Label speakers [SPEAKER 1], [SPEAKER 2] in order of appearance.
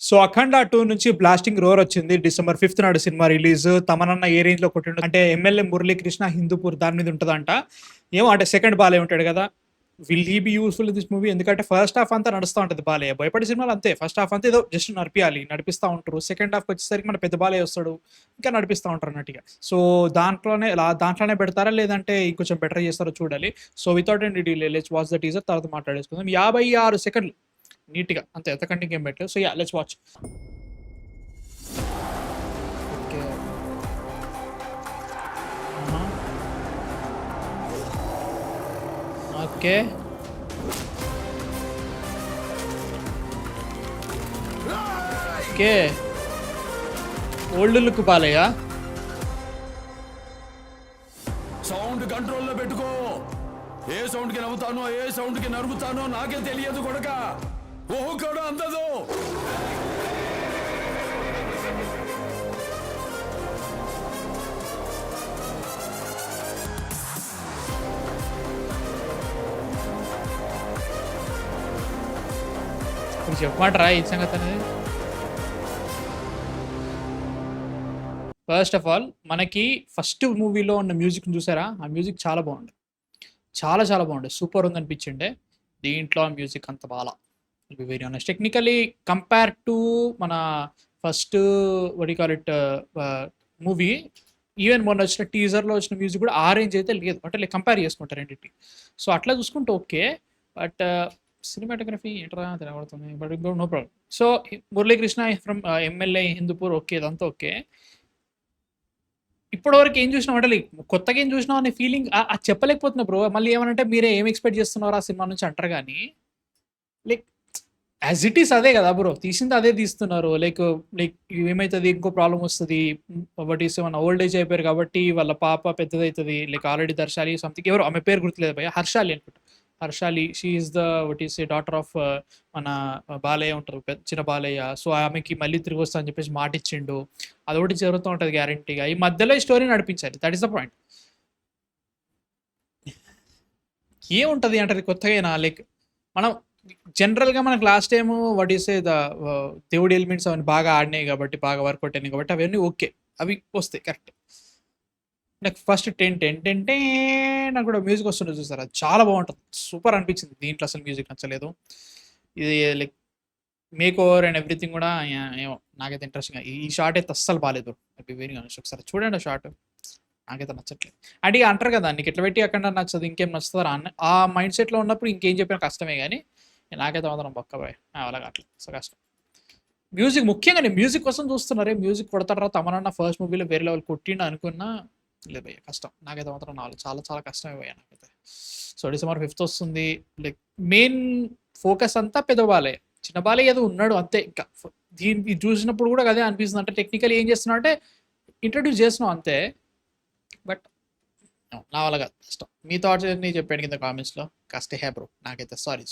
[SPEAKER 1] So 'అఖండ 2' నుంచి blasting roar వచ్చింది. December 5 నాడు సినిమా రిలీజ్. తమనన్న ఏ రేంజ్‌లో కొట్టిండో అంటే ఎమ్మెల్యే మురళీకృష్ణ హిందూపూర్ దాని మీద ఉంటదంట. ఏమో అంటే సెకండ్ బాలయ్య ఉంటాడు గదా! Will he be useful in this movie? ఎందుకంటే ఫస్ట్ హాఫ్ అంతా నడుస్తా ఉంటది బాలయ్య. భయపడే సినిమాలు అంతే. ఫస్ట్ హాఫ్ అంతా ఏదో జస్ట్ నడిపియాలి. నడిపిస్తా ఉంటారు. సెకండ్ హాఫ్‌కి వచ్చేసరికి మన పెద్ద బాలయ్య వస్తాడు. ఇంకా నడిపిస్తా ఉంటారు అన్నట్టుగా. సో దాంట్లోనే పెడతారా? లేదంటే ఇంకొంచెం బెటర్ చేస్తారో చూడాలి. So without any delay let's watch the teaser తర్వాత మాట్లాడేసుకుందాం. 56 సెకండ్లు నీట్‌గా అంతే. అంతకంటే ఇంకేం పెట్టలేదు. So let's watch. ఓకే. ఆహా! Okay. Okay. Old look Balayya.
[SPEAKER 2] Sound కంట్రోల్లో పెట్టుకో. ఏ సౌండ్ కి నవ్వుతానో ఏ సౌండ్ కి నరుముతానో నాకే తెలియదు కొడక. ఓహో కూడా అందదు.
[SPEAKER 1] ఇప్పుడు చెప్పమంటారా ఈ సంగతి అనేది? ఫస్ట్ ఆఫ్ ఆల్ మనకి ఫస్ట్ మూవీలో ఉన్న మ్యూజిక్‌ని చూసారా? ఆ మ్యూజిక్ చాలా బాగుంది. చాలా చాలా బాగుండే. సూపర్ ఉందనిపించిండే. దీంట్లో ఆ మ్యూజిక్ అంత బాలా. To be very honest. Technically compare to మన first what you call it movie even మొన్న వచ్చిన టీజర్‌లో వచ్చిన మ్యూజిక్ కూడా ఆ రేంజ్ అయితే లేదు. అంటే లైక్ కంపేర్ చేసుకుంటా రెండిటిని. సో అట్లా చూసుకుంటే ఓకే. బట్ సినిమాటోగ్రఫీ ఏంట్రా తినబడుతుంది. But no problem. So Muralikrishna from MLA Hindupur okay. ఇదంతా ఓకే. ఇప్పటివరకు ఏం చూసినాం అంటే లైక్ కొత్తగా ఏం చూసినాం అనే ఫీలింగ్ అది చెప్పలేకపోతున్నా బ్రో. మళ్ళీ ఏమనంటే మీరే ఏం ఎక్స్‌పెక్ట్ చేస్తున్నారు ఆ సినిమా నుంచి అంటారు గానీ, లైక్ యాజ్ ఇట్ ఈస్ అదే కదా బ్రో. తీసింది అదే తీస్తున్నారు. లైక్ ఏమైతది ఇంకో ప్రాబ్లమ్ వస్తది. వాట్ ఈస్ మన ఓల్డ్ ఏజ్ అయిపోయారు కాబట్టి వాళ్ళ పాప పెద్దదైతది. లైక్ ఆల్రెడీ దర్శాలి సంథింగ్ ఎవరో ఆమె పేరు గుర్తులేదు భయ్యా. హర్షాలి అనుకుంటా. Harshali she is the what is daughter of మన బాలయ్య ఉంటారు. చిన్న బాలయ్య. సో ఆమెకి మళ్ళీ తిరిగి వస్తా అని చెప్పేసి మాటిచ్చిండు. అదొకటి జరుగుతూ ఉంటది గ్యారంటీగా. ఈ మధ్యలో ఈ స్టోరీ నడిపించాలి. That is the point. ఏముంటది అంటారు కొత్తగేనా? లైక్ మనం జనరల్‌గా మనకు last time what you say దేవుడి ఎలిమెంట్స్ అవన్నీ బాగా ఆడినాయి కాబట్టి, బాగా వర్కౌట్ అయినాయి కాబట్టి అవన్నీ ఓకే. అవి వస్తాయి కరెక్ట్. నాకు ఫస్ట్ 10 10 10 టేన్ అని కూడా మ్యూజిక్ వస్తుంటది చూసారా? అది చాలా బావుంటది. సూపర్ అనిపించింది. దీంట్లో అసలు మ్యూజిక్ నచ్చలేదు. ఇది like make over and everything కూడా ఏమో నాకైతే ఇంట్రెస్టింగ్‌గా ఈ షాట్ అయితే అస్సలు బాలేదు. టు బి వెరీ హానెస్ట్ ఒకసారి చూడండి ఆ షాట్. నాకైతే నచ్చట్లేదు. అంటే ఇగ అంటారు కదా! నీకు ఎట్లా పెట్టి అక్కడ నచ్చదు ఇంకేం నచ్చుతదిరా అని ఆ మైండ్ సెట్‌లో ఉన్నప్పుడు ఇంకేం చెప్పినా కష్టమే గానీ, నాకైతే మాత్రం బొక్క బాయ్. నా వల్ల కాట్లేదు. సో కష్టం. మ్యూజిక్ ముఖ్యంగా నేను మ్యూజిక్ కోసం చూస్తున్నారే మ్యూజిక్ కొడతాడురా తమనన్న ఫస్ట్ మూవీలో వేరే లెవెల్ కొట్టిండు అనుకున్నా లేదు భయ్యా కష్టం. నాకైతే మాత్రం చాలా చాలా కష్టమే భయ్యా నాకైతే. సో డిసెంబర్ 5 వస్తుంది. లైక్ మెయిన్ ఫోకస్ అంతా పెద్ద బాలయ్య. చిన్న బాలయ్య ఏదో ఉన్నాడు అంతే ఇంకా. ఇది చూసినప్పుడు కూడా అదే అనిపిస్తుంది. అంటే టెక్నికల్లీ ఏం చేస్తున్నావు అంటే ఇంట్రొడ్యూస్ చేస్తున్నావు అంతే. బట్ నా వల్ల కాదు కష్టం. మీ థాట్స్ అన్నీ చెప్పండి కింద కామెంట్స్‌లో. కష్టమే బ్రో. నాకైతే సారీ.